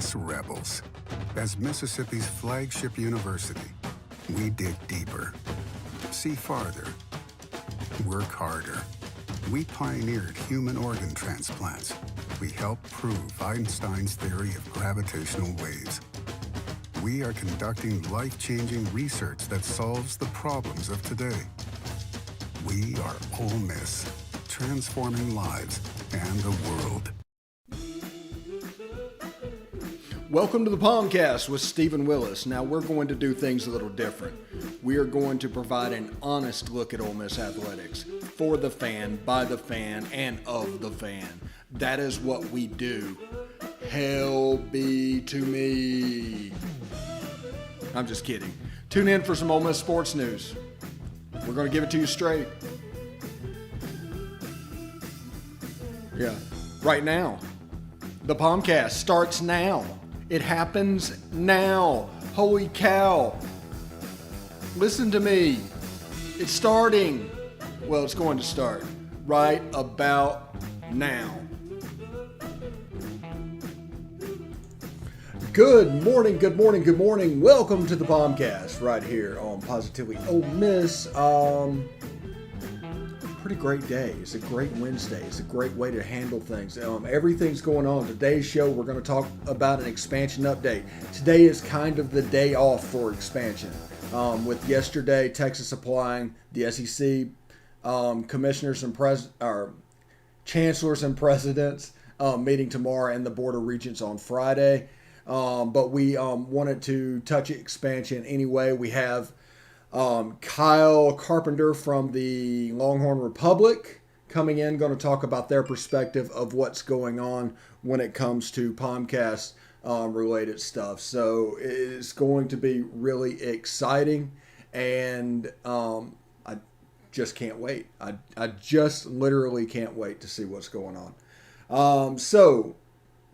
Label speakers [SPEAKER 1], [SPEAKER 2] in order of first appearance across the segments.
[SPEAKER 1] Miss rebels. As Mississippi's flagship university, we dig deeper, see farther, work harder. We pioneered human organ transplants. We helped prove Einstein's theory of gravitational waves. We are conducting life-changing research that solves the problems of today. We are Ole Miss, transforming lives and the world.
[SPEAKER 2] Welcome to the POMcast with Stephen Willis. Now we're going to do things a little different. We are going to provide an honest look at Ole Miss athletics for the fan, by the fan, and of the fan. That is what we do. Hell be to me. I'm just kidding. Tune in for some Ole Miss sports news. We're going to give it to you straight. Yeah, right now. The POMcast starts now. It happens now. Holy cow. Listen to me. It's starting. Well, it's going to start right about now. Good morning, good morning, good morning. Welcome to the POMcast right here on Positively Ole Miss. Pretty great day. It's a great Wednesday. It's a great way to handle things. Everything's going on. Today's show, we're going to talk about an expansion update. Today is kind of the day off for expansion. With yesterday, Texas applying, the SEC commissioners and chancellors and presidents meeting tomorrow, and the Board of Regents on Friday. But we wanted to touch expansion anyway. We have Kyle Carpenter from the Longhorn Republic coming in, going to talk about their perspective of what's going on when it comes to POMcast related stuff. So it's going to be really exciting, and I just can't wait. I just literally can't wait to see what's going on. So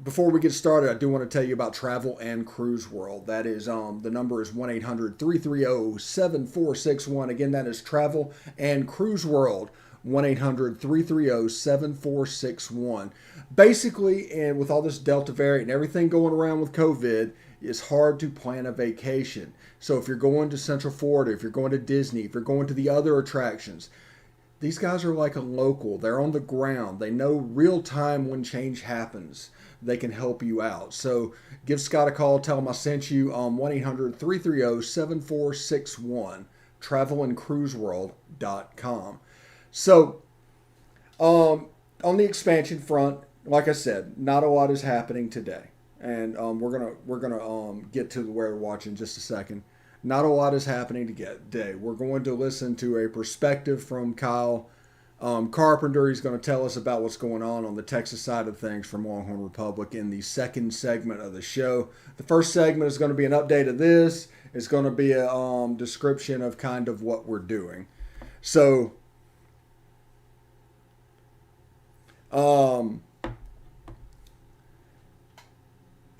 [SPEAKER 2] before we get started, I do want to tell you about Travel and Cruise World. That is, the number is 1-800-330-7461. Again, that is Travel and Cruise World, 1-800-330-7461. Basically, and with all this Delta variant and everything going around with COVID, it's hard to plan a vacation. So if you're going to Central Florida, if you're going to Disney, if you're going to the other attractions, these guys are like a local. They're on the ground. They know real time when change happens. They can help you out. So give Scott a call. Tell him I sent you on 1-800-330-7461, travelandcruiseworld.com. So on the expansion front, like I said, not a lot is happening today. And we're gonna get to where we're watching in just a second. Not a lot is happening today. We're going to listen to a perspective from Kyle Carpenter. He's going to tell us about what's going on the Texas side of things from Longhorn Republic in the second segment of the show. The first segment is going to be an update of this. It's going to be a description of kind of what we're doing. So,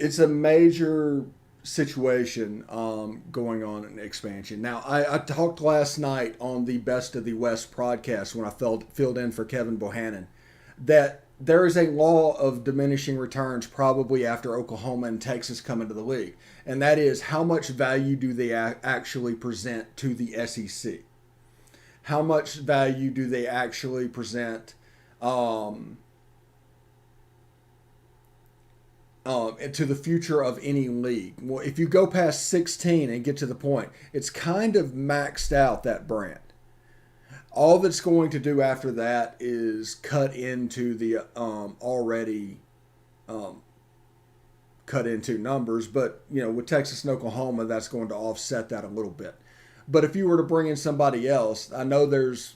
[SPEAKER 2] it's a major situation going on in expansion. Now, I talked last night on the Best of the West podcast when I filled in for Kevin Bohannon that there is a law of diminishing returns probably after Oklahoma and Texas come into the league. And that is, how much value do they actually present to the SEC? How much value do they actually present to the future of any league? Well, if you go past 16 and get to the point, it's kind of maxed out, that brand. All that's going to do after that is cut into the already cut into numbers. But, with Texas and Oklahoma, that's going to offset that a little bit. But if you were to bring in somebody else, I know there's,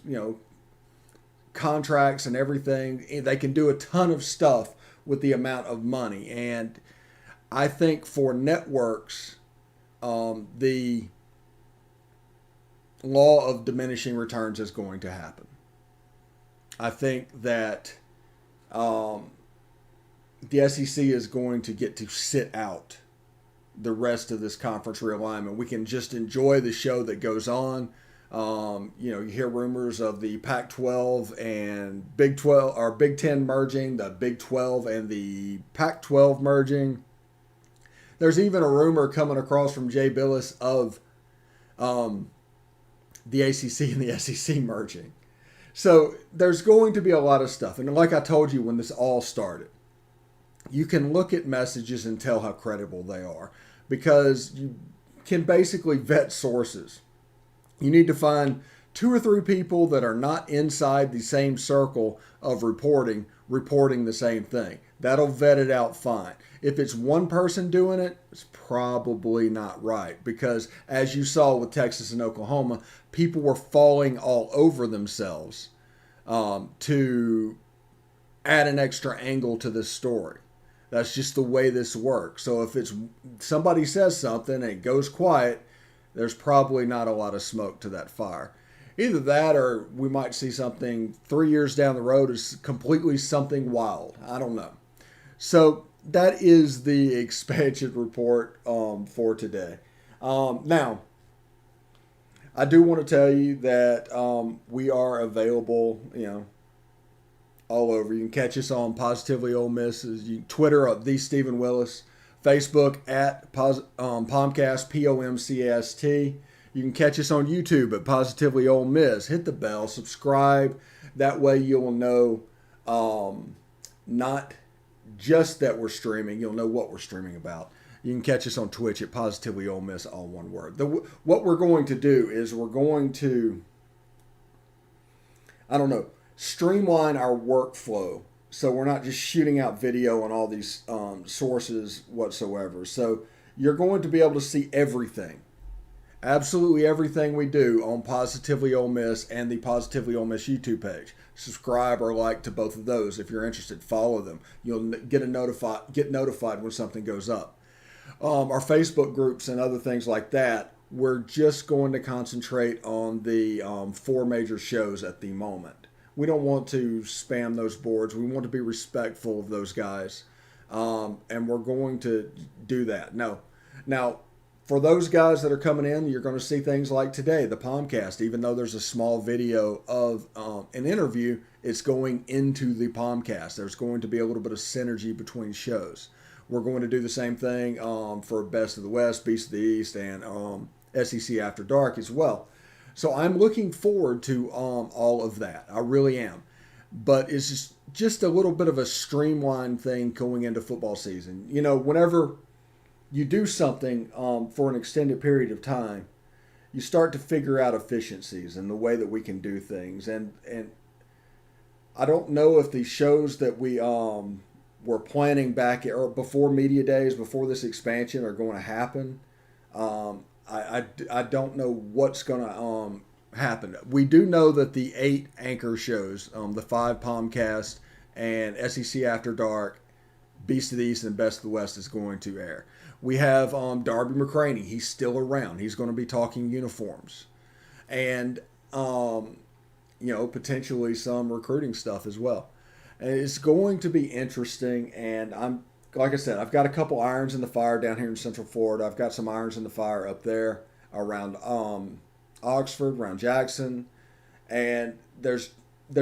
[SPEAKER 2] contracts and everything. They can do a ton of stuff with the amount of money. And I think for networks, the law of diminishing returns is going to happen. I think that the SEC is going to get to sit out the rest of this conference realignment. We can just enjoy the show that goes on. You hear rumors of the Pac-12 and Big 10 merging, the Big 12 and the Pac-12 merging. There's even a rumor coming across from Jay Billis of the ACC and the SEC merging. So there's going to be a lot of stuff. And like I told you when this all started, you can look at messages and tell how credible they are because you can basically vet sources. You need to find 2 or 3 people that are not inside the same circle of reporting the same thing. That'll vet it out fine. If it's one person doing it, it's probably not right because as you saw with Texas and Oklahoma, people were falling all over themselves to add an extra angle to this story. That's just the way this works. So if it's somebody says something and it goes quiet, there's probably not a lot of smoke to that fire. Either that or we might see something 3 years down the road is completely something wild. I don't know. So that is the expansion report for today. Now, I do want to tell you that we are available, all over. You can catch us on Positively Ole Miss, Twitter at the Stephen Willis, Facebook at POMcast, POMcast. You can catch us on YouTube at Positively Ole Miss. Hit the bell, subscribe. That way you'll know not just that we're streaming, you'll know what we're streaming about. You can catch us on Twitch at Positively Ole Miss, all one word. What we're going to do is we're going to, streamline our workflow so we're not just shooting out video on all these sources whatsoever. So you're going to be able to see everything, absolutely everything we do on Positively Ole Miss and the Positively Ole Miss YouTube page. Subscribe or like to both of those if you're interested. Follow them. You'll get notified when something goes up. Our Facebook groups and other things like that, we're just going to concentrate on the 4 major shows at the moment. We don't want to spam those boards. We want to be respectful of those guys. And we're going to do that. Now, for those guys that are coming in, you're going to see things like today, the POMcast. Even though there's a small video of an interview, it's going into the POMcast. There's going to be a little bit of synergy between shows. We're going to do the same thing for Best of the West, Beast of the East, and SEC After Dark as well. So I'm looking forward to all of that. I really am. But it's just a little bit of a streamlined thing going into football season. Whenever you do something for an extended period of time, you start to figure out efficiencies and the way that we can do things. And I don't know if the shows that we were planning back or before media days, before this expansion, are going to happen. I don't know what's going to happen. We do know that the 8 anchor shows, the 5 POMcast and SEC After Dark, Beast of the East, and Best of the West is going to air. We have Darby McCraney. He's still around. He's going to be talking uniforms. And, potentially some recruiting stuff as well. And it's going to be interesting. And like I said, I've got a couple irons in the fire down here in Central Florida. I've got some irons in the fire up there around Oxford, around Jackson. And there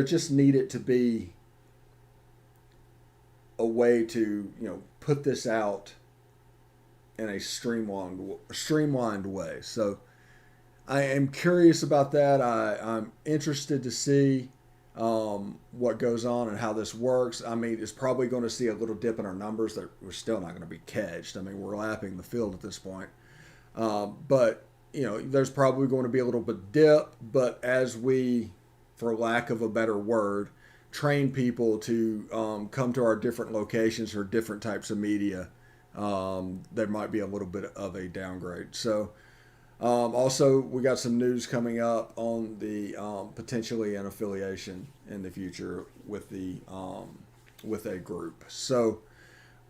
[SPEAKER 2] just needed to be a way to, put this out in a streamlined way. So I am curious about that. I'm interested to see what goes on and how this works. I mean, it's probably going to see a little dip in our numbers that we're still not going to be catched. I mean, we're lapping the field at this point. But, there's probably going to be a little bit dip. But as we, for lack of a better word, train people to come to our different locations for different types of media, there might be a little bit of a downgrade. So also, we got some news coming up on the potentially an affiliation in the future with a group. So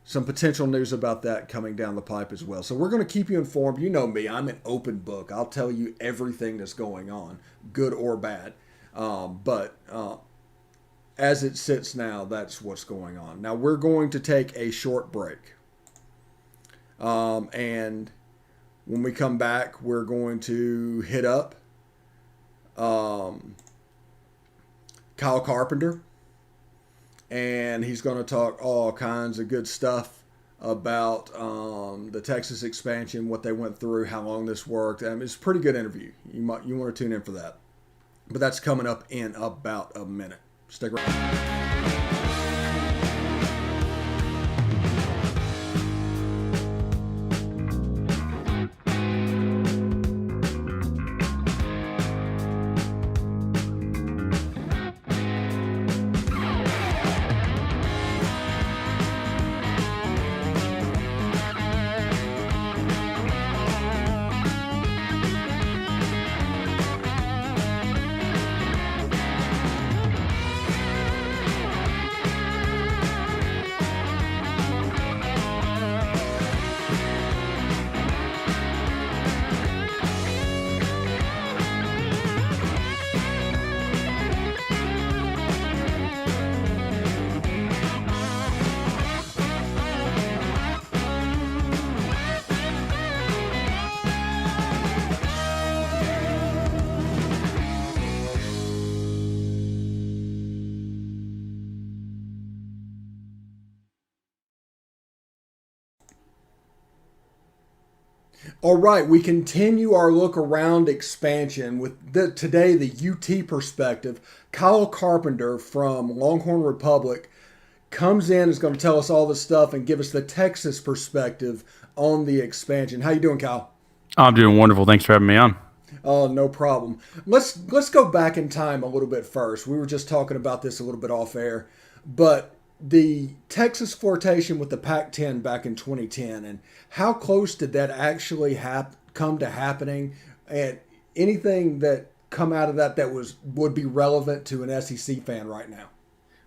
[SPEAKER 2] some potential news about that coming down the pipe as well. So we're going to keep you informed. You know me, I'm an open book. I'll tell you everything that's going on, good or bad. But as it sits now, that's what's going on. Now we're going to take a short break. And when we come back, we're going to hit up Kyle Carpenter, and he's going to talk all kinds of good stuff about the Texas expansion, what they went through, how long this worked. It's a pretty good interview. You want to tune in for that. But that's coming up in about a minute. Stick around. All right, we continue our look around expansion with today the UT perspective. Kyle Carpenter from Longhorn Republic comes in, is going to tell us all this stuff and give us the Texas perspective on the expansion. How you doing, Kyle?
[SPEAKER 3] I'm doing wonderful. Thanks for having me on.
[SPEAKER 2] Oh, no problem. Let's go back in time a little bit first. We were just talking about this a little bit off air, but the Texas flirtation with the Pac-10 back in 2010, and how close did that actually come to happening, and anything that come out of that would be relevant to an SEC fan right now?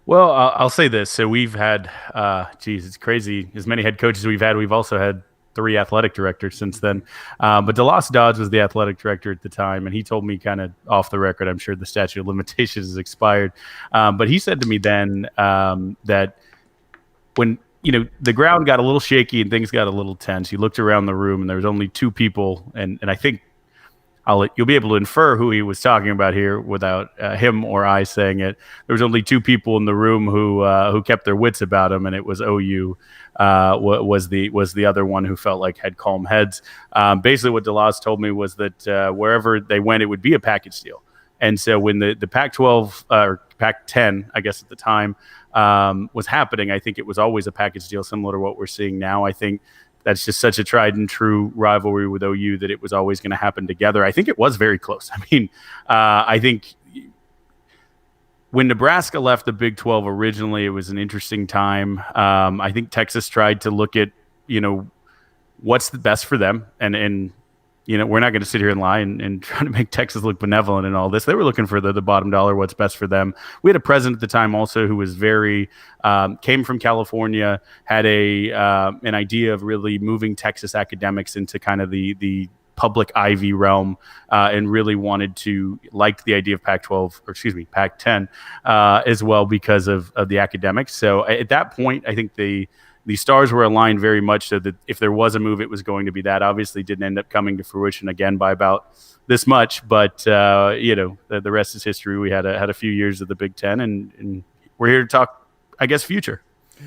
[SPEAKER 3] Well, I'll say this. So we've had, it's crazy. As many head coaches we've had, we've also had 3 athletic directors since then. But DeLoss Dodds was the athletic director at the time, and he told me kind of off the record, I'm sure the statute of limitations has expired. But he said to me then that when the ground got a little shaky and things got a little tense, he looked around the room and there was only 2 people, and I think you'll be able to infer who he was talking about here without him or I saying it. There was only 2 people in the room who kept their wits about him, and it was OU was the other one who felt like had calm heads. Basically, what DeLoss told me was that wherever they went, it would be a package deal. And so when the Pac-12 or Pac-10, I guess at the time, was happening, I think it was always a package deal similar to what we're seeing now. I think that's just such a tried and true rivalry with OU that it was always going to happen together. I think it was very close. I mean, I think when Nebraska left the Big 12 originally, it was an interesting time. I think Texas tried to look at, what's the best for them. And we're not going to sit here and lie and try to make Texas look benevolent and all this. They were looking for the bottom dollar, what's best for them. We had a president at the time also who was very came from California, had an idea of really moving Texas academics into kind of the public Ivy realm, and really liked the idea of Pac-10 as well because of the academics. So at that point, I think the stars were aligned very much so that if there was a move, it was going to be that. Obviously, didn't end up coming to fruition again by about this much, but the rest is history. We had a few years of the Big Ten, and we're here to talk, I guess, future.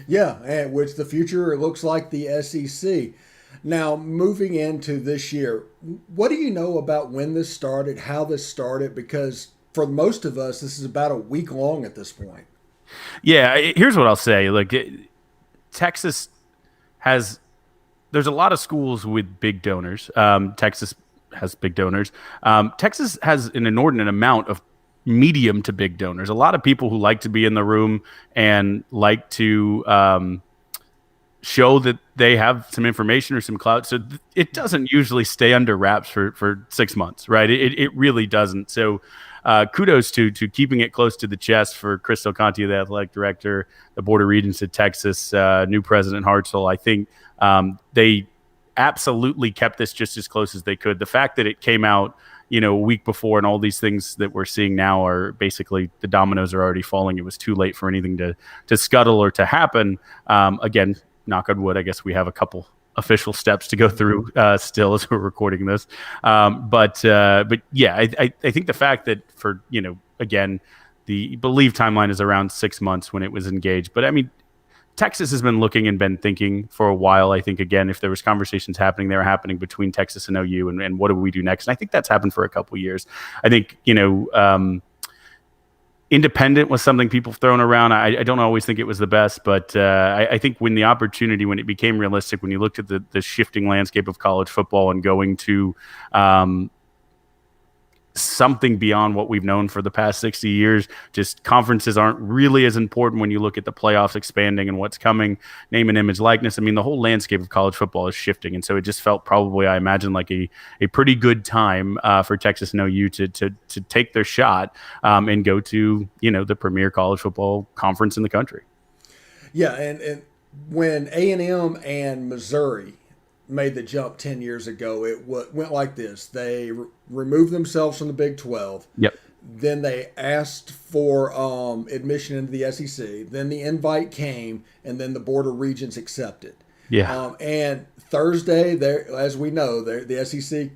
[SPEAKER 2] Yeah, and which the future looks like the SEC. Now, moving into this year, what do you know about when this started, how this started? Because for most of us, this is about a week long at this point.
[SPEAKER 3] Yeah, here's what I'll say. Texas there's a lot of schools with big donors. Texas has big donors. Texas has an inordinate amount of medium to big donors. A lot of people who like to be in the room and like to show that they have some information or some clout. So it doesn't usually stay under wraps for 6 months, right? It really doesn't. So kudos to keeping it close to the chest for Chris Del Conte, the athletic director, the Board of Regents at Texas, new president Hartzell. I think they absolutely kept this just as close as they could. The fact that it came out, a week before and all these things that we're seeing now are basically the dominoes are already falling. It was too late for anything to scuttle or to happen. Again, knock on wood, I guess we have a couple official steps to go through still as we're recording this. But yeah, I think the fact that for, again, the believed timeline is around 6 months when it was engaged. But I mean, Texas has been looking and been thinking for a while. I think, again, if there was conversations happening, they were happening between Texas and OU, and what do we do next? And I think that's happened for a couple of years. I think, independent was something people have thrown around. I don't always think it was the best, but I think when it became realistic, when you looked at the shifting landscape of college football and going to something beyond what we've known for the past 60 years. Just conferences aren't really as important when you look at the playoffs expanding and what's coming, name and image likeness. I mean, the whole landscape of college football is shifting. And so it just felt probably, I imagine, like a pretty good time for Texas and OU to take their shot and go to, the premier college football conference in the country.
[SPEAKER 2] Yeah. And when A&M and Missouri made the jump 10 years ago, it went like this. They removed themselves from the Big 12.
[SPEAKER 3] Yep.
[SPEAKER 2] Then they asked for admission into the SEC. Then the invite came, and then the Board of Regents accepted.
[SPEAKER 3] Yeah.
[SPEAKER 2] And Thursday, as we know, the SEC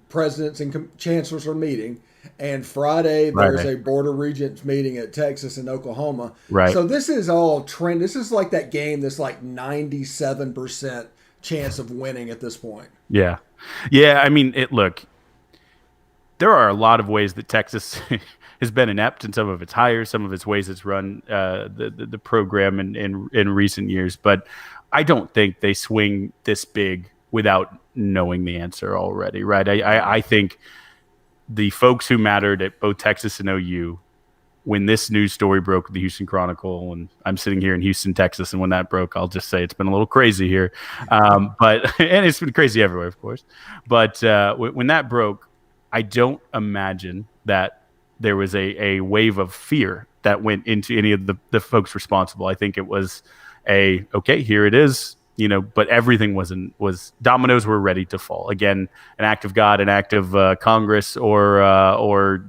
[SPEAKER 2] presidents and chancellors are meeting. And Friday, there's a Board of Regents meeting at Texas and Oklahoma.
[SPEAKER 3] Right.
[SPEAKER 2] So this is all trend. This is like that game that's like 97% chance of winning at this point.
[SPEAKER 3] Yeah. I mean, look, there are a lot of ways that Texas has been inept in some of its hires, some of its ways it's run the program in recent years, but I don't think they swing this big without knowing the answer already, right? I think the folks who mattered at both Texas and OU, when this news story broke at the Houston Chronicle, and I'm sitting here in Houston, Texas, and when that broke, I'll just say it's been a little crazy here. But and it's been crazy everywhere, of course. But when that broke, I don't imagine that there was a wave of fear that went into any of the folks responsible. I think it was okay, here it is, but everything was dominoes were ready to fall. Again, an act of God, an act of Congress, or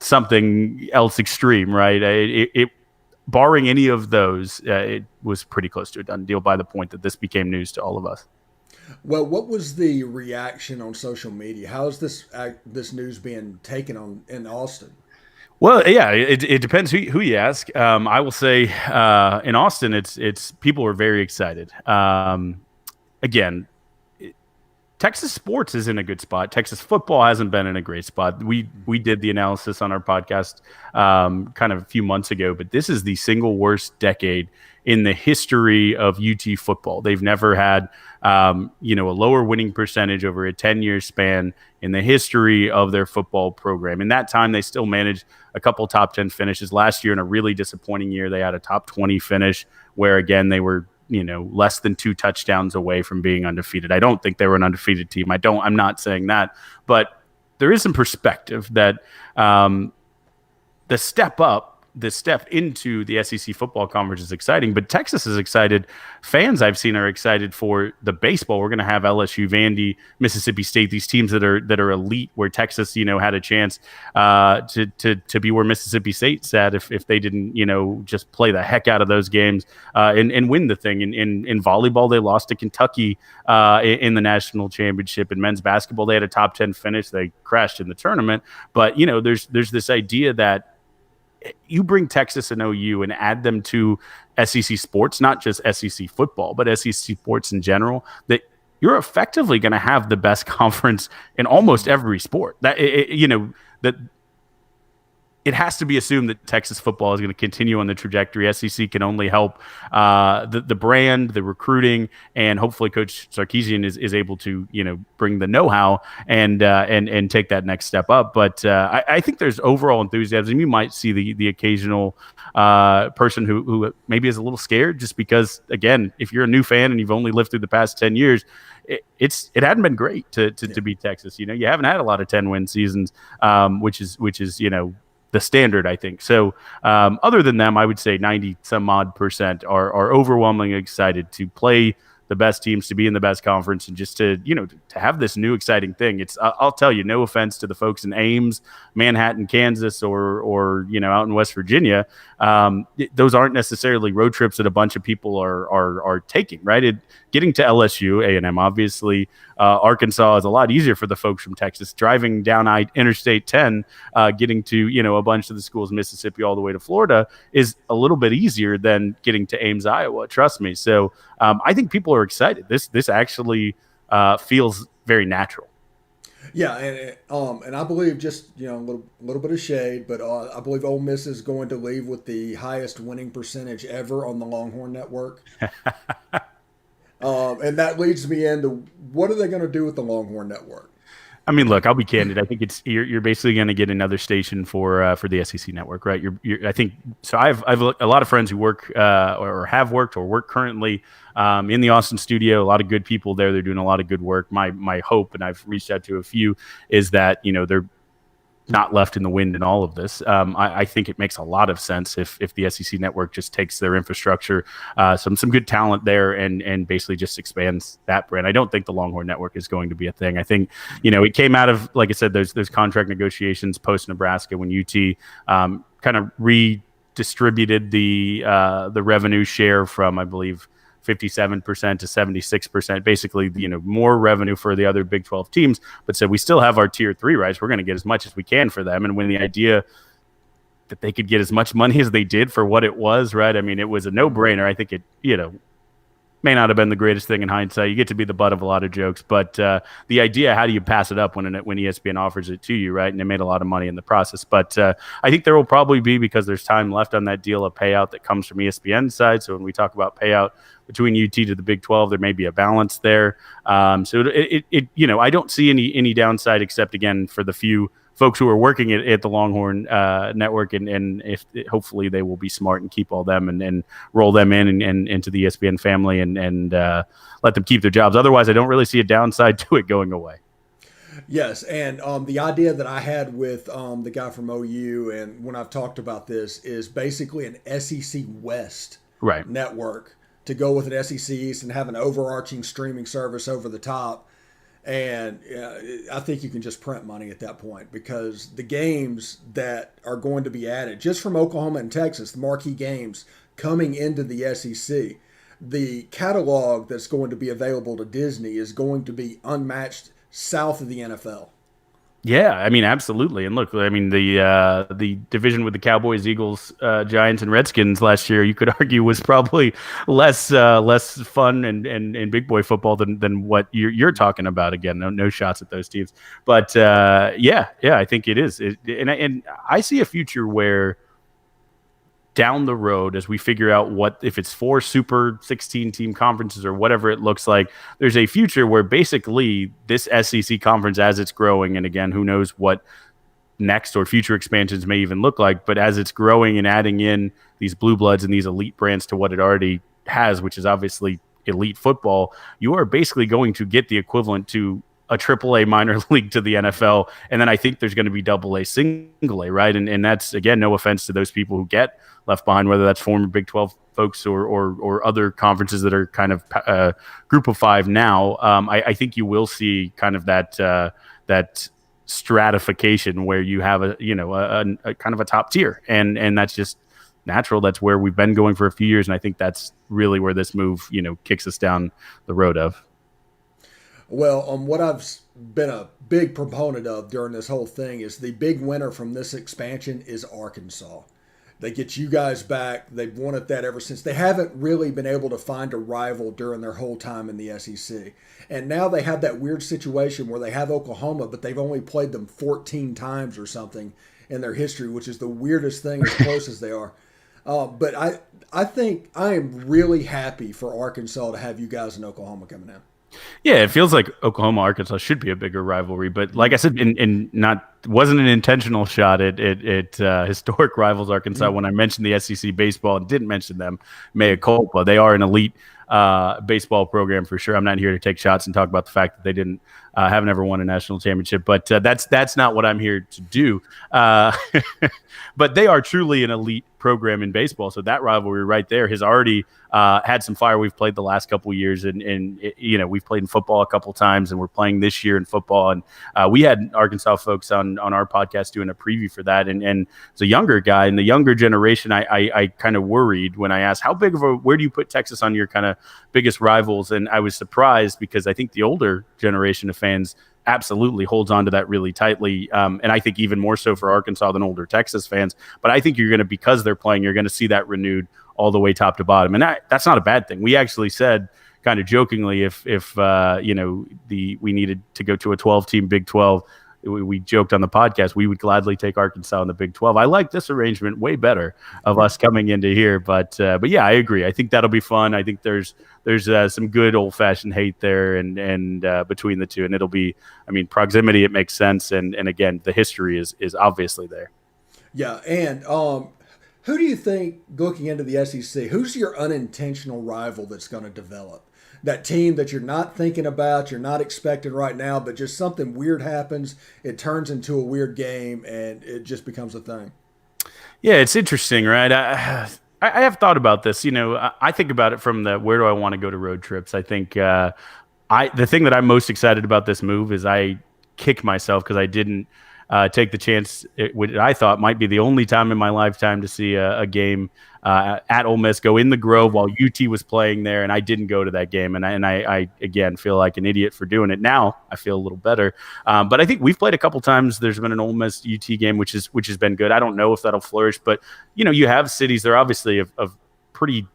[SPEAKER 3] something else extreme, right? It barring any of those, it was pretty close to a done deal by the point that this became news to all of us.
[SPEAKER 2] Well, what was the reaction on social media? How is this news being taken in Austin?
[SPEAKER 3] Well, yeah, it depends who you ask. I will say in Austin, it's people were very excited. Again, Texas sports is in a good spot. Texas football hasn't been in a great spot. We did the analysis on our podcast kind of a few months ago, but this is the single worst decade in the history of UT football. They've never had a lower winning percentage over a 10-year span in the history of their football program. In that time, they still managed a couple top 10 finishes. Last year, in a really disappointing year, they had a top 20 finish where, again, they were less than 2 touchdowns away from being undefeated. I don't think they were an undefeated team. I'm not saying that, but there is some perspective that the step into the SEC football conference is exciting, but Texas is excited. Fans I've seen are excited for the baseball. We're going to have LSU, Vandy, Mississippi State, these teams that are elite, where Texas, had a chance to be where Mississippi State sat if they didn't, just play the heck out of those games and win the thing. In volleyball, they lost to Kentucky in the national championship. In men's basketball, they had a top 10 finish. They crashed in the tournament. But, there's this idea that you bring Texas and OU and add them to SEC sports, not just SEC football, but SEC sports in general, that you're effectively going to have the best conference in almost every sport. That it has to be assumed that Texas football is going to continue on the trajectory. SEC can only help the brand, the recruiting, and hopefully Coach Sarkisian is able to bring the know-how and take that next step up. But I think there's overall enthusiasm. You might see the occasional person who maybe is a little scared, just because, again, if you're a new fan and you've only lived through the past 10 years, it hadn't been great to beat Texas. You haven't had a lot of 10-win seasons, which is the standard, I think. So other than them, I would say 90 some odd % are overwhelmingly excited to play the best teams, to be in the best conference, and just to have this new exciting thing. It's I'll tell you, no offense to the folks in Ames, Manhattan, Kansas, or out in West Virginia, those aren't necessarily road trips that a bunch of people are taking, right? Getting to LSU, A&M, obviously, Arkansas is a lot easier for the folks from Texas. Driving down Interstate 10, getting to a bunch of the schools, Mississippi all the way to Florida, is a little bit easier than getting to Ames, Iowa. Trust me. So I think people are excited. This actually feels very natural.
[SPEAKER 2] Yeah, and I believe, just a little bit of shade, but I believe Ole Miss is going to leave with the highest winning percentage ever on the Longhorn Network. And that leads me into, what are they going to do with the Longhorn Network?
[SPEAKER 3] I mean, look, I'll be candid. I think you're basically going to get another station for the SEC network, right? I think so. I've a lot of friends who work or have worked or work currently in the Austin studio. A lot of good people there. They're doing a lot of good work. My hope, and I've reached out to a few, is that they're not left in the wind in all of this. I think it makes a lot of sense if the SEC network just takes their infrastructure, some good talent there, and basically just expands that brand. I don't think the Longhorn Network is going to be a thing. I think it came out of, like I said, there's contract negotiations post Nebraska when UT kind of redistributed the revenue share from, I believe, 57% to 76%, basically, more revenue for the other Big 12 teams, but said we still have our tier 3 rights. We're going to get as much as we can for them. And when the idea that they could get as much money as they did for what it was, right? I mean, it was a no-brainer. I think it, may not have been the greatest thing in hindsight. You get to be the butt of a lot of jokes, but the idea, how do you pass it up when ESPN offers it to you, right? And they made a lot of money in the process. But I think there will probably be, because there's time left on that deal, a payout that comes from ESPN's side. So when we talk about payout between UT to the Big 12, there may be a balance there. So I don't see any downside, except, again, for the few folks who are working at the Longhorn Network, and if hopefully they will be smart and keep all them and roll them in and into the ESPN family and let them keep their jobs. Otherwise, I don't really see a downside to it going away.
[SPEAKER 2] Yes, and the idea that I had with the guy from OU, and when I've talked about this, is basically an SEC West network to go with an SEC East and have an overarching streaming service over the top. And I think you can just print money at that point, because the games that are going to be added just from Oklahoma and Texas, the marquee games coming into the SEC, the catalog that's going to be available to Disney is going to be unmatched south of the NFL.
[SPEAKER 3] Yeah, I mean, absolutely. And look, I mean, the division with the Cowboys, Eagles, Giants, and Redskins last year, you could argue, was probably less fun and big boy football than what you're talking about. Again, no shots at those teams, but yeah, I think it is. And I see a future where, down the road, as we figure out what, if it's 4 Super 16 team conferences or whatever it looks like, there's a future where basically this SEC conference, as it's growing, and again, who knows what next or future expansions may even look like, but as it's growing and adding in these blue bloods and these elite brands to what it already has, which is obviously elite football, you are basically going to get the equivalent to a AAA minor league to the NFL. And then I think there's going to be AA, single A, right? And that's, again, no offense to those people who get left behind, whether that's former Big 12 folks or other conferences that are kind of group of 5 now. I think you will see kind of that stratification where you have a kind of a top tier, and that's just natural. That's where we've been going for a few years, and I think that's really where this move kicks us down the road of.
[SPEAKER 2] Well, what I've been a big proponent of during this whole thing is the big winner from this expansion is Arkansas. They get you guys back. They've wanted that ever since. They haven't really been able to find a rival during their whole time in the SEC. And now they have that weird situation where they have Oklahoma, but they've only played them 14 times or something in their history, which is the weirdest thing, as close as they are. But I think I am really happy for Arkansas to have you guys in Oklahoma coming in.
[SPEAKER 3] Yeah, it feels like Oklahoma Arkansas should be a bigger rivalry, but like I said, wasn't an intentional shot at historic rivals Arkansas. When I mentioned the SEC baseball and didn't mention them, mea culpa. They are an elite baseball program for sure. I'm not here to take shots and talk about the fact that they haven't ever won a national championship, but that's not what I'm here to do. But they are truly an elite program in baseball. So that rivalry right there has already had some fire. We've played the last couple of years, and we've played in football a couple times, and we're playing this year in football. And we had Arkansas folks on our podcast doing a preview for that. And as a younger guy in the younger generation, I kind of worried when I asked where do you put Texas on your kind of biggest rivals? And I was surprised because I think the older generation of fans absolutely holds on to that really tightly. And I think even more so for Arkansas than older Texas fans. But I think because they're playing, you're going to see that renewed all the way top to bottom. And that's not a bad thing. We actually said kind of jokingly, if we needed to go to a 12-team Big 12, we joked on the podcast, we would gladly take Arkansas in the Big 12. I like this arrangement way better of us coming into here. But yeah, I agree. I think that'll be fun. I think there's some good old-fashioned hate there and between the two. And it'll be, proximity, it makes sense. And again, the history is obviously there.
[SPEAKER 2] Yeah, and who do you think, looking into the SEC, who's your unintentional rival that's going to develop? That team that you're not thinking about, you're not expecting right now, but just something weird happens, it turns into a weird game, and it just becomes a thing.
[SPEAKER 3] Yeah, it's interesting, right? I have thought about this. I think about it from where do I want to go to road trips? I think the thing that I'm most excited about this move is I kick myself because I didn't take the chance, which I thought might be the only time in my lifetime to see a game at Ole Miss, go in the Grove while UT was playing there, and I didn't go to that game, and I again feel like an idiot for doing it. Now I feel a little better, but I think we've played a couple times. There's been an Ole Miss UT game, which has been good. I don't know if that'll flourish, but you have cities. They're obviously of pretty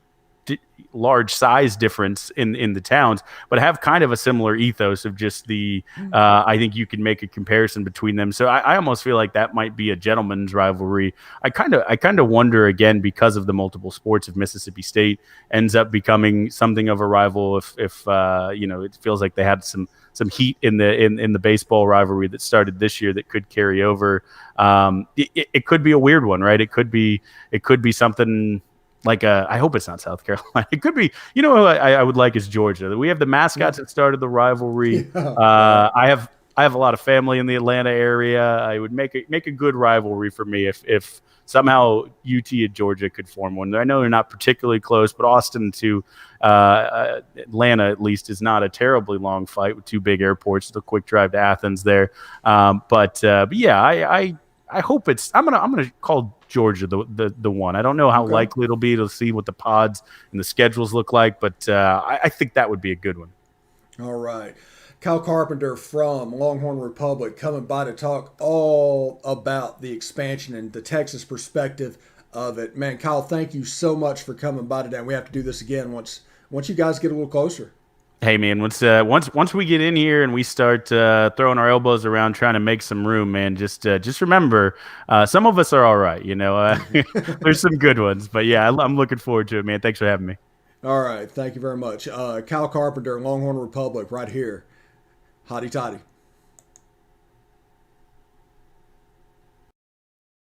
[SPEAKER 3] large size difference in the towns, but have kind of a similar ethos of just I think you can make a comparison between them. So I almost feel like that might be a gentleman's rivalry. I kind of wonder again, because of the multiple sports, if Mississippi State ends up becoming something of a rival, if it feels like they had some heat in the baseball rivalry that started this year that could carry over. It could be a weird one, right? It could be something like I hope it's not South Carolina. It could be, I would like is Georgia. We have the mascots that started the rivalry. Yeah. I have a lot of family in the Atlanta area. I would make a good rivalry for me if somehow UT and Georgia could form one. I know they're not particularly close, but Austin to Atlanta at least is not a terribly long flight with two big airports. It's a quick drive to Athens there. But yeah, I hope it's. I'm gonna call Georgia the one. I don't know how likely it'll be to see what the pods and the schedules look like, but I think that would be a good one.
[SPEAKER 2] All right. Kyle Carpenter from Longhorn Republic coming by to talk all about the expansion and the Texas perspective of it. Man, Kyle, thank you so much for coming by today. And we have to do this again once you guys get a little closer.
[SPEAKER 3] Hey man, once we get in here and we start throwing our elbows around trying to make some room, man, just remember, some of us are all right, There's some good ones, but yeah, I'm looking forward to it, man. Thanks for having me.
[SPEAKER 2] All right, thank you very much. Kyle Carpenter, Longhorn Republic, right here. Hotty toddy.